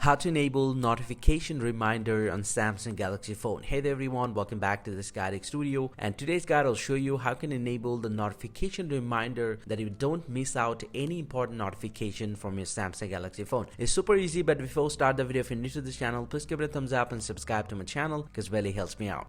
How to enable notification reminder on Samsung Galaxy phone. Hey there everyone, welcome back to this Guiding Studio, and today's guide will show you how you can enable the notification reminder that you don't miss out any important notification from your Samsung Galaxy phone. It's super easy, but before we start the video, if you're new to this channel, please give it a thumbs up and subscribe to my channel because it really helps me out.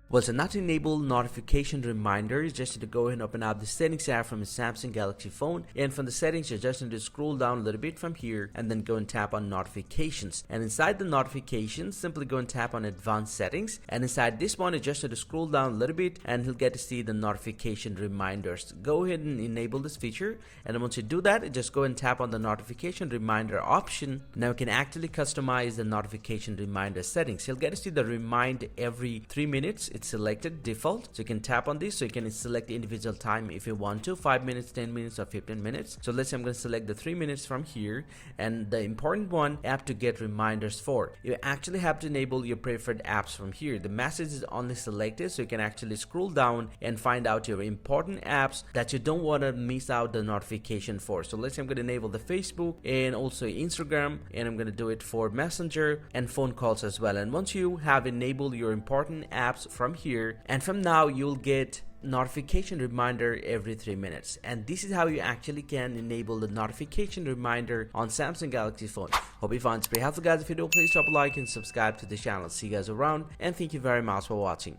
Well, so now to enable notification reminders, just need to go ahead and open up the settings app from a Samsung Galaxy phone, and from the settings you just need to scroll down a little bit from here and then go and tap on notifications, and inside the notifications simply go and tap on advanced settings, and inside this one you just need to scroll down a little bit and you'll get to see the notification reminders. Go ahead and enable this feature, and then once you do that, just go and tap on the notification reminder option. Now you can actually customize the notification reminder settings. You'll get to see the remind every 3 minutes. It's selected default, so you can tap on this, so you can select the individual time if you want to, 5 minutes, 10 minutes, or 15 minutes. So let's say I'm going to select the 3 minutes from here, and the important one, app to get reminders for. You actually have to enable your preferred apps from here. The message is only selected, so you can actually scroll down and find out your important apps that you don't want to miss out the notification for. So let's say I'm going to enable the Facebook and also Instagram, and I'm going to do it for Messenger and phone calls as well. And once you have enabled your important apps from here, and from now you'll get notification reminder every 3 minutes, and this is how you actually can enable the notification reminder on Samsung Galaxy phone. Hope you found this pretty helpful, guys. If you do, please drop a like and subscribe to the channel. See you guys around, and thank you very much for watching.